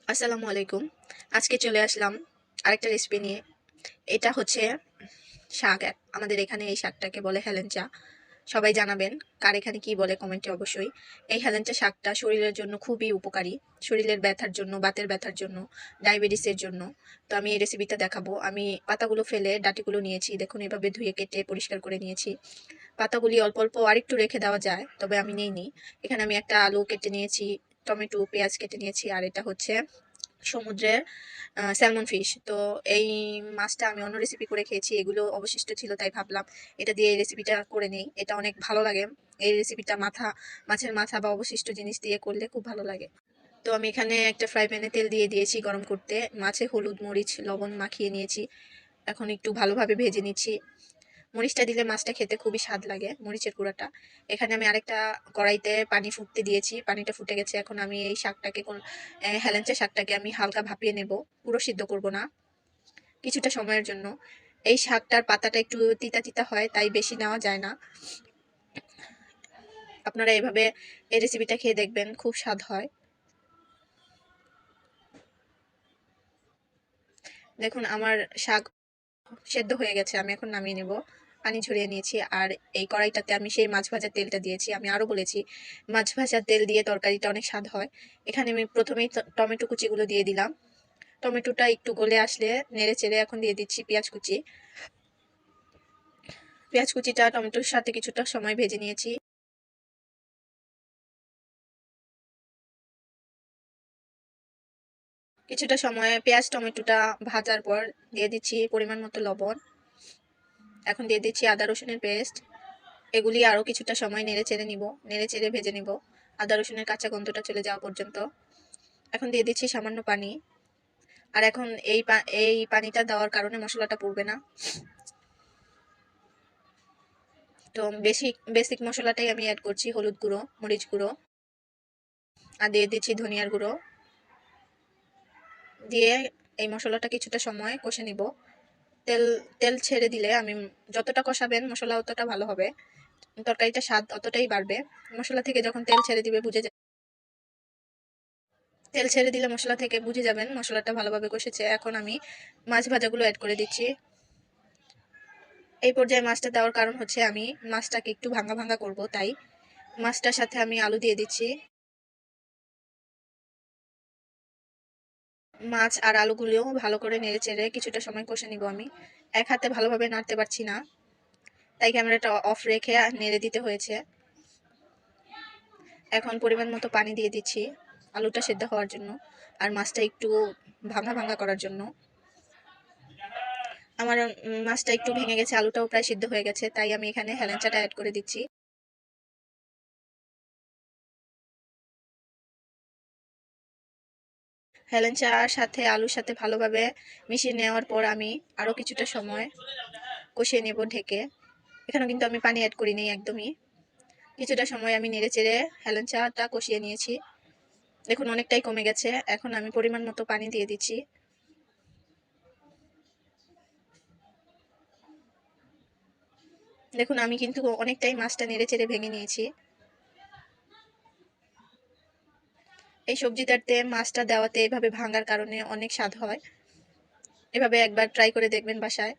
আসসালামু আলাইকুম। আজকে চলে আসলাম আরেকটা রেসিপি নিয়ে। এটা হচ্ছে শাক। আমাদের এখানে এই শাকটাকে বলে হেলেঞ্চা। সবাই জানাবেন কার এখানে কি বলে কমেন্টে অবশ্যই। এই হেলেঞ্চা শাকটা শরীরের জন্য খুবই উপকারী। শরীরের ব্যথার জন্য, বাতের ব্যথার জন্য, ডায়াবেটিসের জন্য। তো আমি এই রেসিপিটা দেখাবো। আমি পাতাগুলো ফেলে ডাঁটিগুলো নিয়েছি। দেখুন এভাবে ধুয়ে কেটে পরিষ্কার করে নিয়েছি। পাতাগুলি অল্প অল্প আরেকটু রেখে দেওয়া যায়, তবে আমি নেইনি। এখানে আমি একটা আলু কেটে নিয়েছি, টমেটো, পেঁয়াজ কেটে নিয়েছি, আর এটা হচ্ছে সমুদ্রের স্যালমন ফিশ। তো এই মাছটা আমি অন্য রেসিপি করে খেয়েছি, এগুলো অবশিষ্ট ছিল, তাই ভাবলাম এটা দিয়ে এই রেসিপিটা করে নেই। এটা অনেক ভালো লাগে। এই রেসিপিটা মাছের মাথা বা অবশিষ্ট জিনিস দিয়ে করলে খুব ভালো লাগে। তো আমি এখানে একটা ফ্রাই প্যানে তেল দিয়ে দিয়েছি গরম করতে। মাছে হলুদ, মরিচ, লবণ মাখিয়ে নিয়েছি। এখন একটু ভালোভাবে ভেজে নিচ্ছি। মরিচটা দিলে মাছটা খেতে খুবই স্বাদ লাগে, মরিচের গুঁড়াটা। এখানে আমি আরেকটা কড়াইতে পানি ফুটতে দিয়েছি, পানিটা ফুটে গেছে। এখন আমি এই শাকটাকে হেলেঞ্চা শাকটাকে আমি হালকা ভাপিয়ে নেব, পুরো সিদ্ধ করব না, কিছুটা সময়ের জন্য। এই শাকটার পাতাটা একটু তিতা তিতা হয়, তাই বেশি নেওয়া যায় না। আপনারা এভাবে এই রেসিপিটা খেয়ে দেখবেন, খুব স্বাদ হয়। দেখুন আমার শাক সেদ্ধ হয়ে গেছে, আমি এখন নামিয়ে নেব। পানি ঝরিয়ে নিয়েছি। আর এই কড়াইটাতে আমি সেই মাছ ভাজার তেলটা দিয়েছি। আমি আরও বলেছি মাছ ভাজার তেল দিয়ে তরকারিটা অনেক স্বাদ হয়। এখানে আমি প্রথমেই টমেটো কুচিগুলো দিয়ে দিলাম। টমেটোটা একটু গলে আসলে নেড়ে চেড়ে এখন দিয়ে দিচ্ছি পেঁয়াজ কুচি। পেঁয়াজ কুচিটা টমেটোর সাথে কিছুটা সময় ভেজে নিয়েছি। কিছুটা সময় পেঁয়াজ টমেটোটা ভাজার পর দিয়ে দিচ্ছি পরিমাণ মতো লবণ। এখন দিয়ে দিচ্ছি আদা রসুনের পেস্ট। এগুলি আরও কিছুটা সময় নেড়ে চেড়ে নিব, নেড়ে চেড়ে ভেজে নিব আদা রসুনের কাঁচা গন্ধটা চলে যাওয়া পর্যন্ত। এখন দিয়ে দিচ্ছি সামান্য পানি। আর এখন এই পানিটা দেওয়ার কারণে মশলাটা পুড়বে না। তো বেসিক মশলাটাই আমি অ্যাড করছি, হলুদ গুঁড়ো, মরিচ গুঁড়ো, আর দিয়ে দিচ্ছি ধনিয়ার গুঁড়ো। দিয়ে এই মশলাটা কিছুটা সময় কষে নিব। তেল তেল ছেড়ে দিলে আমি যতটা কষাবেন মশলা অতটা ভালো হবে, তরকারিটা স্বাদ অতটাই বাড়বে। মশলা থেকে যখন তেল ছেড়ে দিবে তেল ছেড়ে দিলে মশলা থেকে বুঝে যাবেন মশলাটা ভালোভাবে কষেছে। এখন আমি মাছ ভাজাগুলো অ্যাড করে দিচ্ছি। এই পর্যায়ে মাছটা দেওয়ার কারণ হচ্ছে আমি মাছটাকে একটু ভাঙা ভাঙা করব, তাই মাছটার সাথে আমি আলু দিয়ে দিচ্ছি। মাছ আর আলুগুলিও ভালো করে নেড়ে চেড়ে কিছুটা সময় কষে নিব। আমি এক হাতে ভালোভাবে নাড়তে পারছি না, তাই ক্যামেরাটা অফ রেখে নেড়ে দিতে হয়েছে। এখন পরিমাণ মতো পানি দিয়ে দিচ্ছি আলুটা সেদ্ধ হওয়ার জন্য, আর মাছটা একটু ভাঙা ভাঙা করার জন্য। আমার মাছটা একটু ভেঙে গেছে, আলুটাও প্রায় সিদ্ধ হয়ে গেছে, তাই আমি এখানে হেলেঞ্চাটা অ্যাড করে দিচ্ছি। হেলেঞ্চার সাথে আলুর সাথে ভালোভাবে মিশিয়ে নেওয়ার পর আমি আরও কিছুটা সময় কষিয়ে নেব ঢেকে। এখানে কিন্তু আমি পানি অ্যাড করিনি একদমই। কিছুটা সময় আমি নেড়ে চেড়ে হেলেঞ্চাটা কষিয়ে নিয়েছি। দেখুন অনেকটাই কমে গেছে। এখন আমি পরিমাণ মতো পানি দিয়ে দিচ্ছি। দেখুন আমি কিন্তু অনেকটাই মাছটা নেড়ে চেড়ে ভেঙে নিয়েছি। এই সবজিটাতে মাছটা দেওয়াতে এভাবে ভাঙার কারণে অনেক স্বাদ হয়। এভাবে একবার ট্রাই করে দেখবেন বাসায়।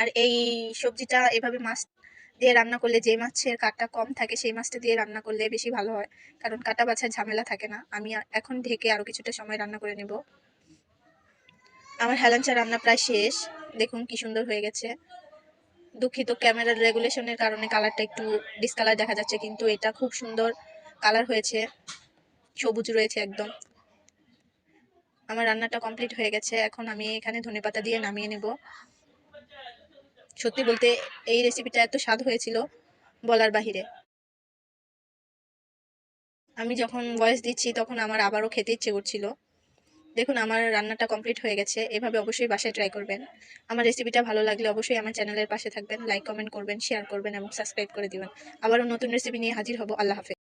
আর এই সবজিটা এভাবে মাছ দিয়ে রান্না করলে, যে মাছের কাঁটা কম থাকে সেই মাছটা দিয়ে রান্না করলে বেশি ভালো হয়, কারণ কাঁটা বাছার ঝামেলা থাকে না। আমি এখন ঢেকে আরও কিছুটা সময় রান্না করে নেব। আমার হেলাঞ্চা রান্না প্রায় শেষ। দেখুন কি সুন্দর হয়ে গেছে। দুঃখিত, ক্যামেরার রেগুলেশনের কারণে কালারটা একটু ডিসকালার দেখা যাচ্ছে, কিন্তু এটা খুব সুন্দর কালার হয়েছে, সবুজ রয়েছে একদম। আমার রান্নাটা কমপ্লিট হয়ে গেছে। এখন আমি এখানে ধনেপাতা দিয়ে নামিয়ে নেব। সত্যি বলতে এই রেসিপিটা এত স্বাদ হয়েছিল বলার বাহিরে। আমি যখন ভয়েস দিচ্ছি তখন আমার আবারও খেতে ইচ্ছে করছিল। দেখুন আমার রান্নাটা কমপ্লিট হয়ে গেছে। এভাবে অবশ্যই বাসায় ট্রাই করবেন। আমার রেসিপিটা ভালো লাগলে অবশ্যই আমার চ্যানেলের পাশে থাকবেন, লাইক কমেন্ট করবেন, শেয়ার করবেন এবং সাবস্ক্রাইব করে দিবেন। আবারও নতুন রেসিপি নিয়ে হাজির হব। আল্লাহ হাফেজ।